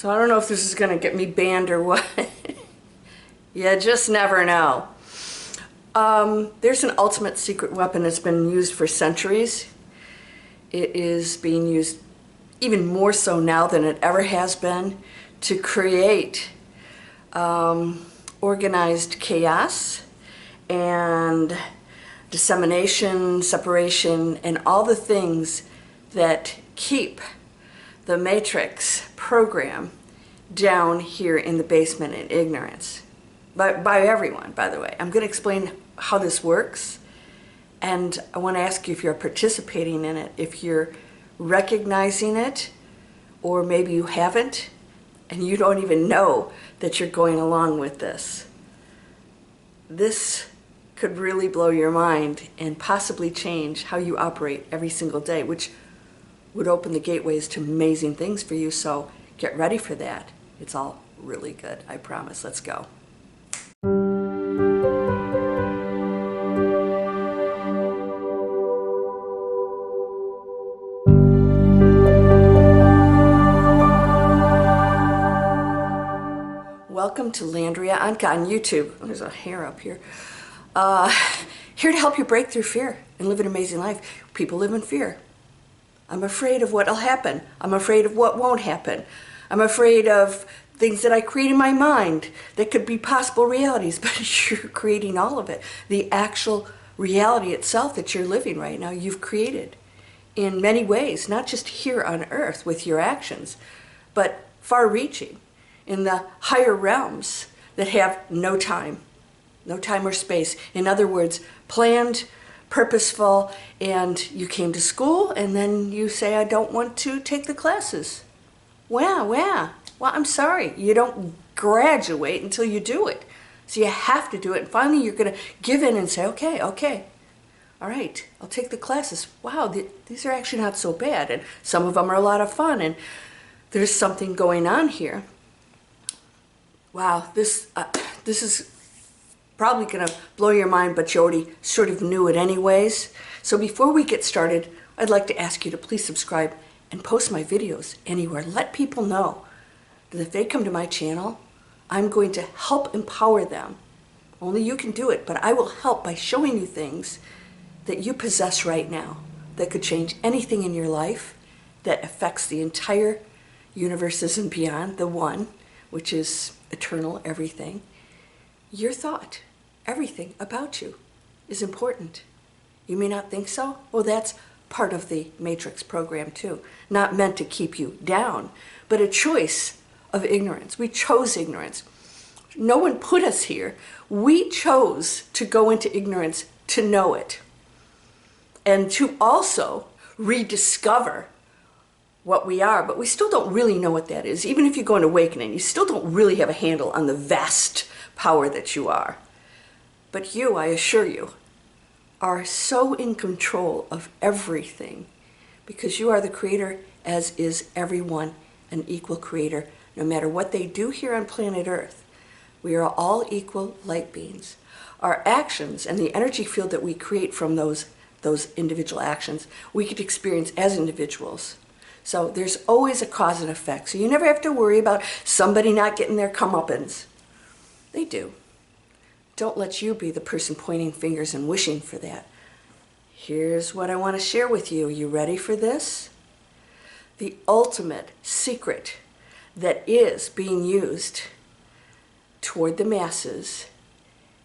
So I don't know if this is going to get me banned or what. You just never know. There's an ultimate secret weapon that's been used for centuries. It is being used even more so now than it ever has been to create organized chaos and dissemination, separation, and all the things that keep the Matrix program down here in the basement in ignorance. By everyone, by the way. I'm going to explain how this works, and I want to ask you if you're participating in it, if you're recognizing it, or maybe you haven't, and you don't even know that you're going along with this. This could really blow your mind and possibly change how you operate every single day, which would open the gateways to amazing things for you, so get ready for that. It's all really good, I promise. Let's go. Welcome to Landria, Onkka on YouTube. There's a hair up here. Here to help you break through fear and live an amazing life. People live in fear. I'm afraid of what'll happen. I'm afraid of what won't happen. I'm afraid of things that I create in my mind that could be possible realities, but you're creating all of it. The actual reality itself that you're living right now, you've created in many ways, not just here on earth with your actions, but far-reaching in the higher realms that have no time or space. In other words, planned, purposeful, and you came to school and then you say, I don't want to take the classes. Well, I'm sorry, you don't graduate until you do it. So you have to do it, and finally you're going to give in and say, okay, all right, I'll take the classes. Wow, these are actually not so bad, and some of them are a lot of fun, and there's something going on here. Wow, this is probably going to blow your mind, but you already sort of knew it anyways. So before we get started, I'd like to ask you to please subscribe and post my videos anywhere. Let people know that if they come to my channel, I'm going to help empower them. Only you can do it, but I will help by showing you things that you possess right now that could change anything in your life, that affects the entire universes and beyond, the one, which is eternal, everything. Your thought, everything about you is important. You may not think so. Well, that's part of the Matrix program too. Not meant to keep you down, but a choice of ignorance. We chose ignorance. No one put us here. We chose to go into ignorance to know it and to also rediscover what we are, but we still don't really know what that is. Even if you go into awakening, you still don't really have a handle on the vast power that you are. But you, I assure you, are so in control of everything because you are the creator, as is everyone an equal creator, no matter what they do here on planet Earth. We are all equal light beings. Our actions and the energy field that we create from those individual actions, we could experience as individuals. So there's always a cause and effect. So you never have to worry about somebody not getting their comeuppance. They do. Don't let you be the person pointing fingers and wishing for that. Here's what I want to share with you. You ready for this? The ultimate secret that is being used toward the masses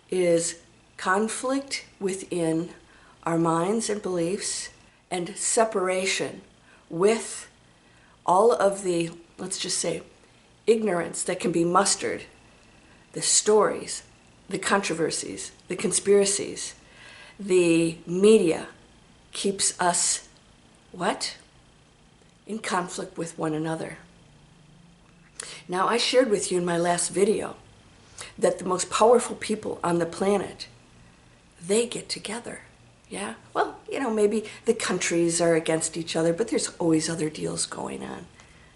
is conflict within our minds and beliefs and separation with all of the, let's just say, ignorance that can be mustered, the stories, the controversies, the conspiracies, the media keeps us, what? In conflict with one another. Now, I shared with you in my last video that the most powerful people on the planet, they get together. Yeah, well, maybe the countries are against each other, but there's always other deals going on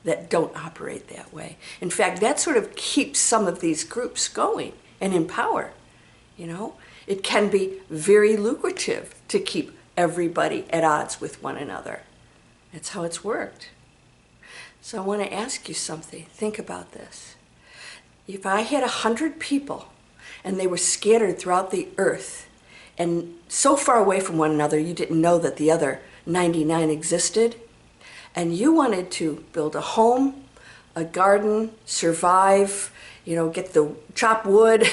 that don't operate that way. In fact, that sort of keeps some of these groups going and in power. It can be very lucrative to keep everybody at odds with one another. That's how it's worked. So I want to ask you something. Think about this. If I had 100 people and they were scattered throughout the earth and so far away from one another you didn't know that the other 99 existed, and you wanted to build a home, a garden, survive, get the chop wood,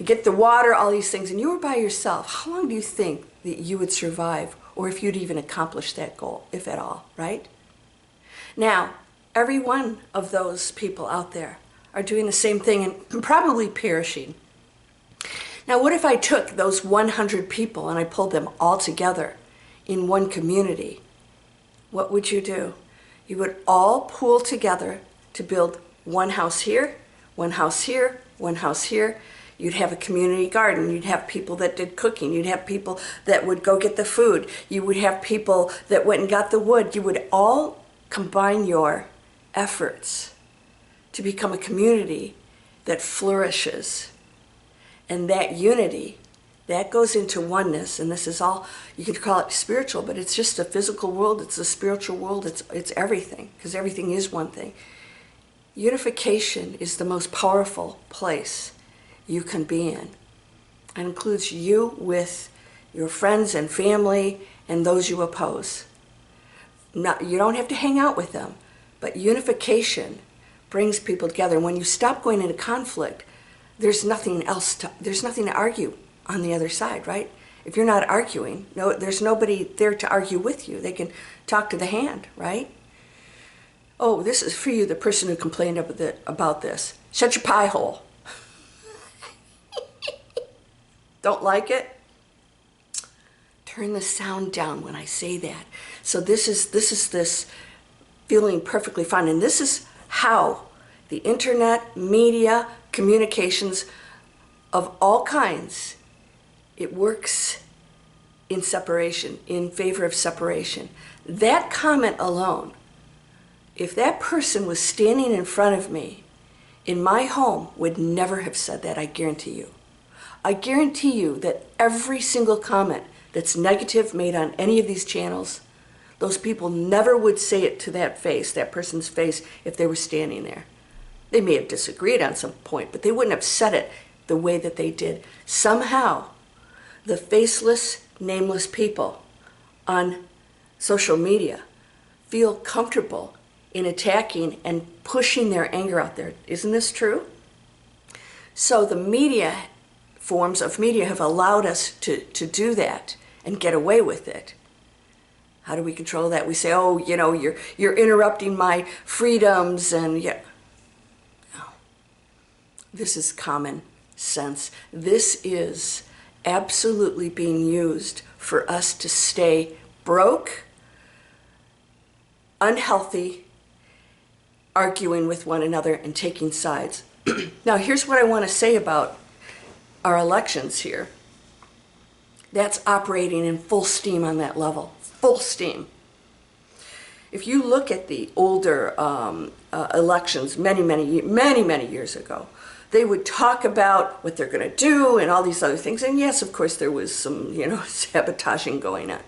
get the water, all these things, and you were by yourself, how long do you think that you would survive, or if you'd even accomplish that goal, if at all, right? Now, every one of those people out there are doing the same thing and probably perishing. Now, what if I took those 100 people and I pulled them all together in one community? What would you do? You would all pool together to build one house here, one house here, one house here. You'd have a community garden. You'd have people that did cooking. You'd have people that would go get the food. You would have people that went and got the wood. You would all combine your efforts to become a community that flourishes. And that unity, that goes into oneness, and this is all, you can call it spiritual, but it's just a physical world, it's a spiritual world, it's everything, because everything is one thing. Unification is the most powerful place you can be in. It includes you with your friends and family and those you oppose. You don't have to hang out with them, but unification brings people together. And when you stop going into conflict, there's nothing to argue on the other side, right? If you're not arguing, there's nobody there to argue with you. They can talk to the hand, right? Oh, this is for you, the person who complained about this. Shut your pie hole. Don't like it? Turn the sound down when I say that. So this is feeling perfectly fine. And this is how the internet, media, communications of all kinds, it works in separation, in favor of separation. That comment alone, if that person was standing in front of me in my home, would never have said that, I guarantee you. I guarantee you that every single comment that's negative made on any of these channels, those people never would say it to that person's face, if they were standing there. They may have disagreed on some point, but they wouldn't have said it the way that they did. Somehow, the faceless, nameless people on social media feel comfortable in attacking and pushing their anger out there. Isn't this true? So the forms of media have allowed us to do that and get away with it. How do we control that? We say, oh, you're interrupting my freedoms, and yeah. No. This is common sense. This is absolutely being used for us to stay broke, unhealthy, arguing with one another and taking sides. Now, here's what I want to say about our elections here. That's operating in full steam on that level. Full steam. If you look at the older elections many years ago, they would talk about what they're going to do and all these other things. And yes, of course, there was some, sabotaging going on.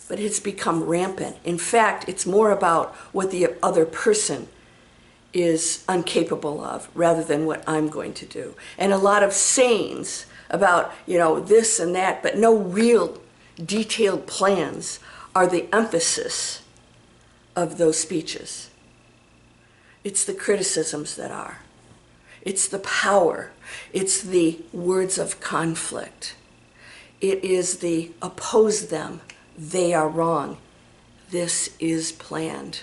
But it's become rampant. In fact, it's more about what the other person is incapable of rather than what I'm going to do. And a lot of sayings about, this and that, but no real detailed plans are the emphasis of those speeches. It's the criticisms that are. It's the power. It's the words of conflict. It is the oppose them. They are wrong. This is planned.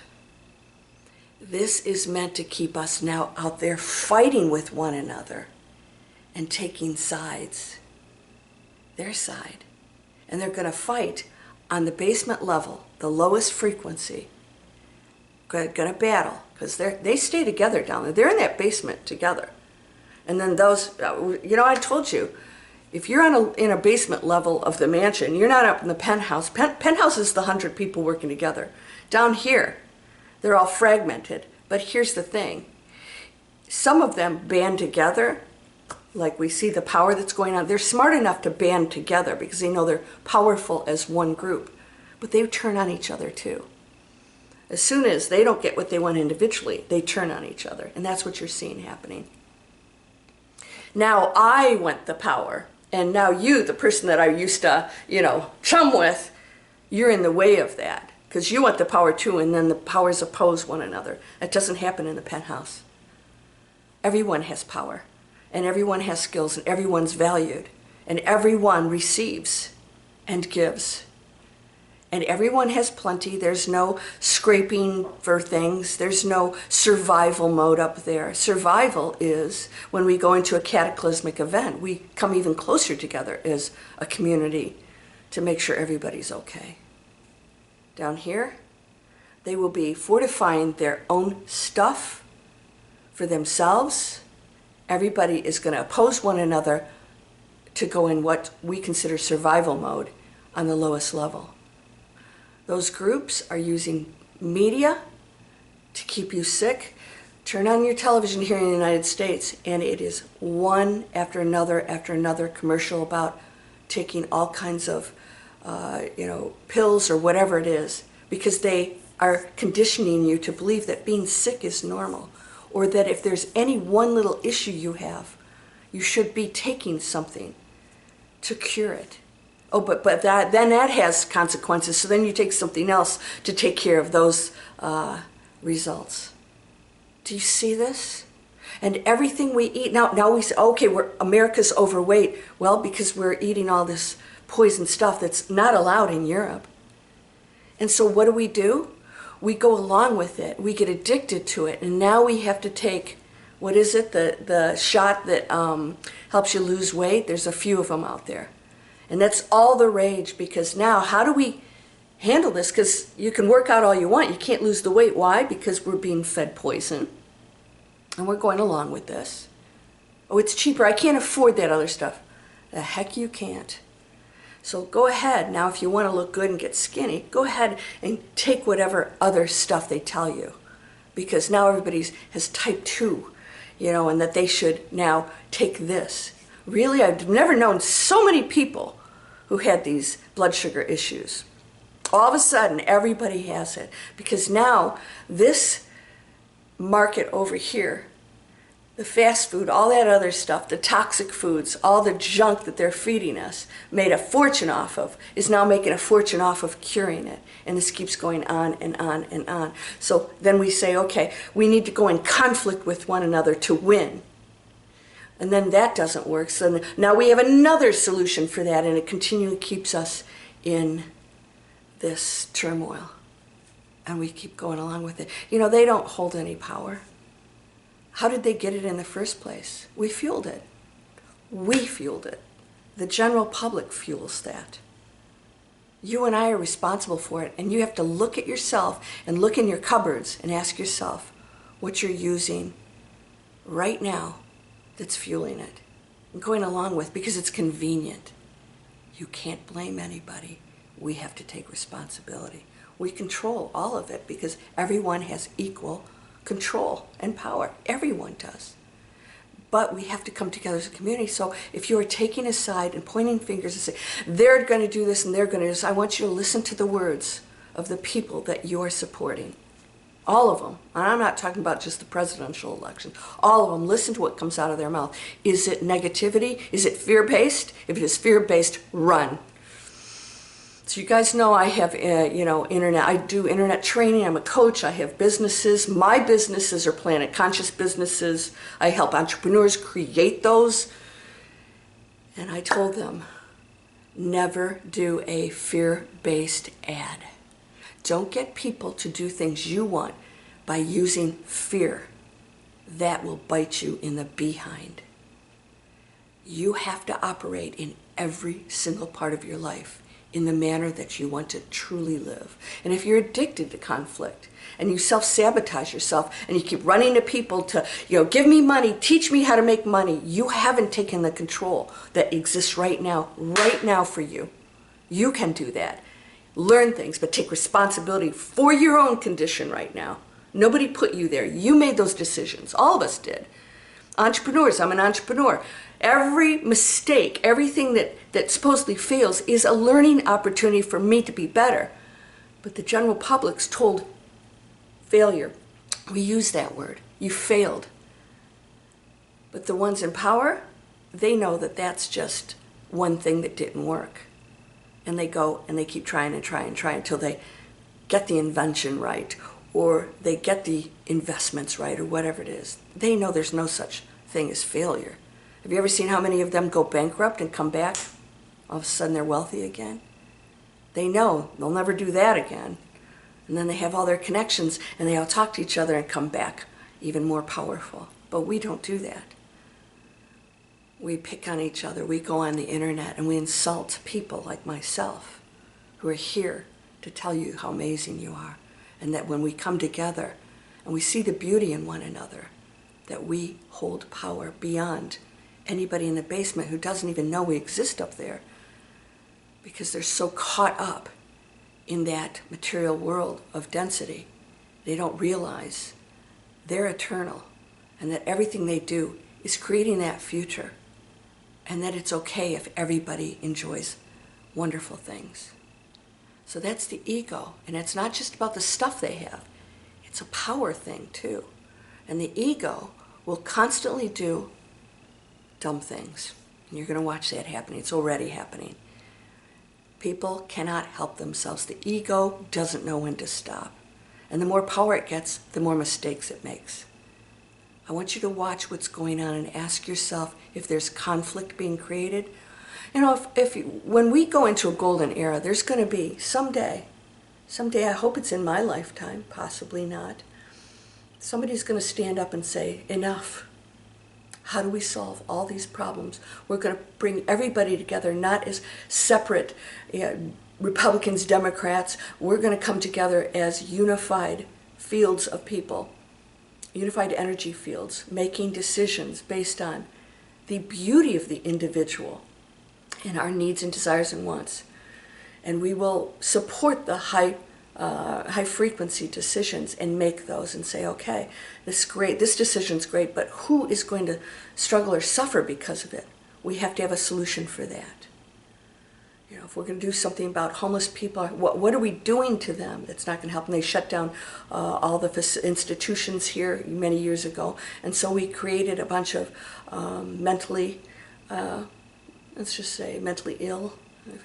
This is meant to keep us now out there fighting with one another and taking sides. Their side. And they're going to fight on the basement level, the lowest frequency. Going to battle, because they stay together down there. They're in that basement together. And then those, I told you, if you're in a basement level of the mansion, you're not up in the penthouse. Penthouse is the 100 people working together. Down here, they're all fragmented. But here's the thing. Some of them band together, like we see the power that's going on. They're smart enough to band together because they know they're powerful as one group. But they turn on each other too. As soon as they don't get what they want individually, they turn on each other. And that's what you're seeing happening. Now I want the power. And now you, the person that I used to, chum with, you're in the way of that. Because you want the power too, and then the powers oppose one another. That doesn't happen in the penthouse. Everyone has power. And everyone has skills, and everyone's valued. And everyone receives and gives. And everyone has plenty. There's no scraping for things. There's no survival mode up there. Survival is when we go into a cataclysmic event. We come even closer together as a community to make sure everybody's okay. Down here, they will be fortifying their own stuff for themselves. Everybody is going to oppose one another to go in what we consider survival mode on the lowest level. Those groups are using media to keep you sick. Turn on your television here in the United States, and it is one after another commercial about taking all kinds of, pills or whatever it is, because they are conditioning you to believe that being sick is normal, or that if there's any one little issue you have, you should be taking something to cure it. Oh, but then that has consequences. So then you take something else to take care of those results. Do you see this? And everything we eat now we say, okay, America's overweight. Well, because we're eating all this poison stuff that's not allowed in Europe. And so what do? We go along with it. We get addicted to it, and now we have to take, what is it? The shot that helps you lose weight. There's a few of them out there. And that's all the rage, because now how do we handle this? Because you can work out all you want. You can't lose the weight. Why? Because we're being fed poison. And we're going along with this. Oh, it's cheaper. I can't afford that other stuff. The heck you can't. So go ahead. Now, if you want to look good and get skinny, go ahead and take whatever other stuff they tell you. Because now everybody has type 2, and that they should now take this. Really, I've never known so many people who had these blood sugar issues. All of a sudden, everybody has it. Because now, this market over here, the fast food, all that other stuff, the toxic foods, all the junk that they're feeding us, made a fortune off of, is now making a fortune off of curing it. And this keeps going on and on and on. So then we say, okay, we need to go in conflict with one another to win. And then that doesn't work. So now we have another solution for that, and it continually keeps us in this turmoil. And we keep going along with it. They don't hold any power. How did they get it in the first place? We fueled it. We fueled it. The general public fuels that. You and I are responsible for it, and you have to look at yourself and look in your cupboards and ask yourself what you're using right now that's fueling it and going along with, because it's convenient. You can't blame anybody. We have to take responsibility. We control all of it because everyone has equal control and power. Everyone does. But we have to come together as a community. So if you are taking a side and pointing fingers and saying, they're going to do this and they're going to do this, I want you to listen to the words of the people that you're supporting. All of them. And I'm not talking about just the presidential election. All of them. Listen to what comes out of their mouth. Is it negativity? Is it fear-based? If it is fear-based, run. So you guys know I have, internet. I do internet training. I'm a coach. I have businesses. My businesses are planet conscious businesses. I help entrepreneurs create those. And I told them, never do a fear-based ad. Don't get people to do things you want by using fear. That will bite you in the behind. You have to operate in every single part of your life in the manner that you want to truly live. And if you're addicted to conflict and you self-sabotage yourself and you keep running to people to, give me money, teach me how to make money, you haven't taken the control that exists right now for you. You can do that. Learn things, but take responsibility for your own condition right now. Nobody put you there. You made those decisions. All of us did. Entrepreneurs, I'm an entrepreneur. Every mistake, everything that supposedly fails is a learning opportunity for me to be better. But the general public's told Failure. We use that word. You failed. But the ones in power, they know that that's just one thing that didn't work. And they go and they keep trying and trying and trying until they get the invention right, or they get the investments right, or whatever it is. They know there's no such thing as failure. Have you ever seen how many of them go bankrupt and come back? All of a sudden they're wealthy again. They know they'll never do that again. And then they have all their connections and they all talk to each other and come back even more powerful. But we don't do that. We pick on each other. We go on the internet and we insult people like myself who are here to tell you how amazing you are. And that when we come together and we see the beauty in one another, that we hold power beyond anybody in the basement who doesn't even know we exist up there, because they're so caught up in that material world of density. They don't realize they're eternal and that everything they do is creating that future, and that it's okay if everybody enjoys wonderful things. So that's the ego, and it's not just about the stuff they have. It's a power thing too. And the ego will constantly do dumb things. And you're going to watch that happening. It's already happening. People cannot help themselves. The ego doesn't know when to stop. And the more power it gets, the more mistakes it makes. I want you to watch what's going on and ask yourself if there's conflict being created. You know, when we go into a golden era, there's going to be someday, I hope it's in my lifetime, possibly not, somebody's going to stand up and say, enough. How do we solve all these problems? We're going to bring everybody together, not as separate Republicans, Democrats. We're going to come together as unified fields of people, unified energy fields, making decisions based on the beauty of the individual and our needs and desires and wants. And we will support the high frequency decisions and make those and say, okay, this is great, this decision's great, but who is going to struggle or suffer because of it? We have to have a solution for that. You know, if we're going to do something about homeless people, what are we doing to them that's not going to help them? They shut down all the institutions here many years ago, and so we created a bunch of mentally, let's just say mentally ill,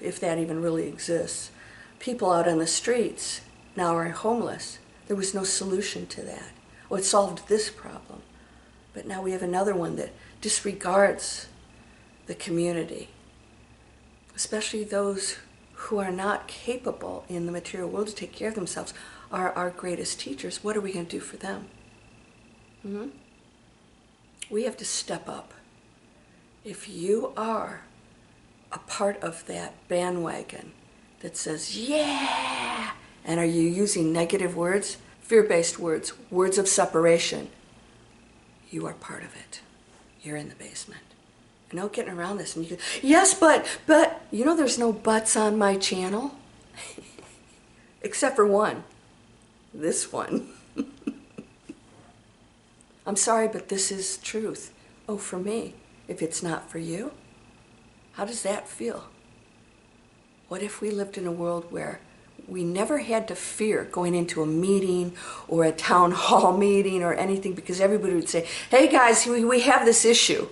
if that even really exists, people out on the streets now are homeless. There was no solution to that. Well, it solved this problem, but now we have another one that disregards the community, especially those who are not capable in the material world to take care of themselves are our greatest teachers. What are we going to do for them? We have to step up. If you are a part of that bandwagon that says, yeah, and are you using negative words, fear-based words, words of separation, you are part of it. You're in the basement. No getting around this. And you go, yes, but, you know there's no buts on my channel? Except for one. This one. I'm sorry, but this is truth. Oh, for me. If it's not for you, how does that feel? What if we lived in a world where we never had to fear going into a meeting or a town hall meeting or anything, because everybody would say, hey guys, we have this issue.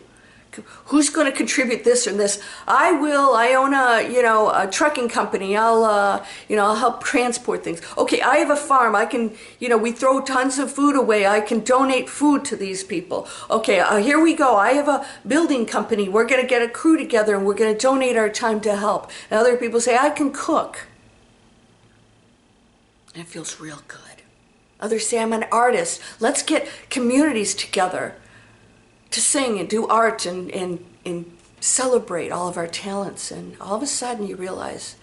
Who's going to contribute this or this? I will. I own a trucking company. I'll help transport things. Okay, I have a farm. I can, we throw tons of food away. I can donate food to these people. Okay, here we go. I have a building company. We're going to get a crew together and we're going to donate our time to help. And other people say, I can cook. And it feels real good. Others say, I'm an artist. Let's get communities together to sing and do art and celebrate all of our talents. And all of a sudden you realize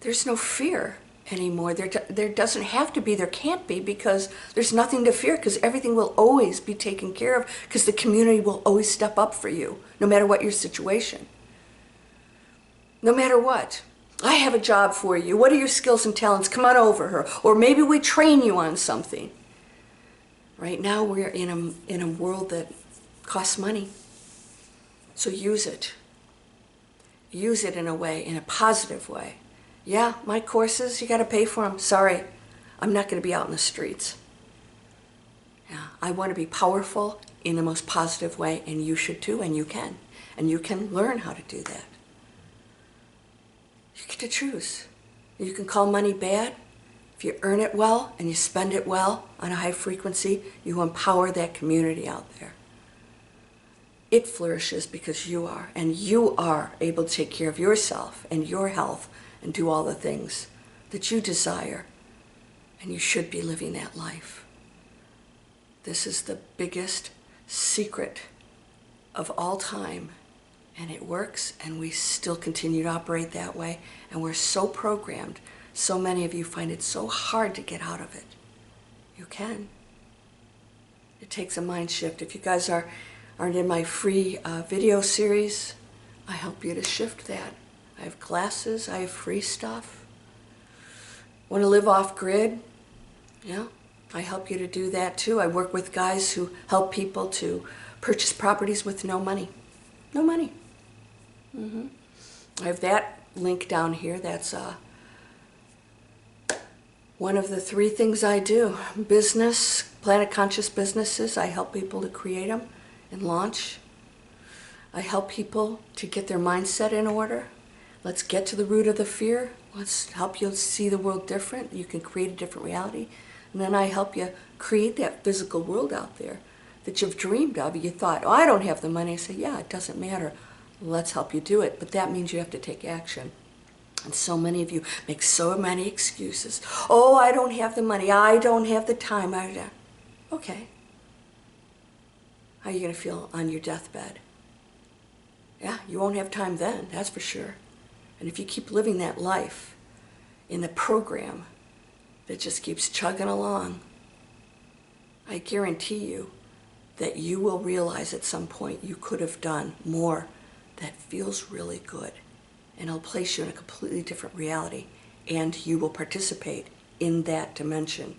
there's no fear anymore. There doesn't have to be, there can't be, because there's nothing to fear, because everything will always be taken care of, because the community will always step up for you, no matter what your situation. No matter what. I have a job for you. What are your skills and talents? Come on over here. Or maybe we train you on something. Right now we're in a world that costs money. So use it. Use it in a way, in a positive way. Yeah, my courses, you got to pay for them. Sorry, I'm not going to be out in the streets. Yeah, I want to be powerful in the most positive way, and you should too, and you can. And you can learn how to do that. You get to choose. You can call money bad. If you earn it well and you spend it well on a high frequency, you empower that community out there. It flourishes because you are, and you are able to take care of yourself and your health and do all the things that you desire, and you should be living that life. This is the biggest secret of all time, and it works, and we still continue to operate that way, and we're so programmed. So many of you find it so hard to get out of it. You can. It takes a mind shift. If you guys aren't in my free video series, I help you to shift that. I have classes, I have free stuff. Want to live off grid? Yeah, I help you to do that too. I work with guys who help people to purchase properties with no money. No money. I have that link down here. That's one of the 3 things I do. Business, planet conscious businesses. I help people to create them and launch. I help people to get their mindset in order. Let's get to the root of the fear. Let's help you see the world different. You can create a different reality. And then I help you create that physical world out there that you've dreamed of. You thought, oh, I don't have the money. I say, yeah, it doesn't matter. Let's help you do it. But that means you have to take action. And so many of you make so many excuses. Oh, I don't have the money. I don't have the time. Okay. How are you going to feel on your deathbed? Yeah, you won't have time then, that's for sure. And if you keep living that life in the program that just keeps chugging along, I guarantee you that you will realize at some point you could have done more that feels really good. And it'll place you in a completely different reality. And you will participate in that dimension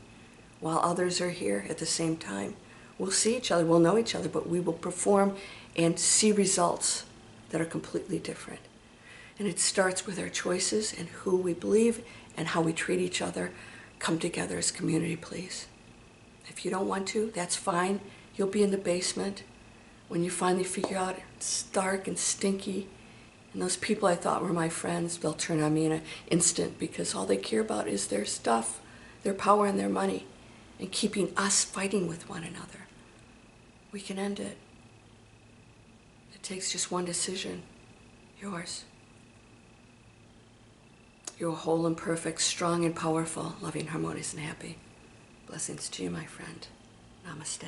while others are here at the same time. We'll see each other, we'll know each other, but we will perform and see results that are completely different. And it starts with our choices and who we believe and how we treat each other. Come together as community, please. If you don't want to, that's fine. You'll be in the basement when you finally figure out it's dark and stinky. And those people I thought were my friends, they'll turn on me in an instant because all they care about is their stuff, their power and their money, and keeping us fighting with one another. We can end it. It takes just one decision, yours. You're whole and perfect, strong and powerful, loving, harmonious, and happy. Blessings to you, my friend. Namaste.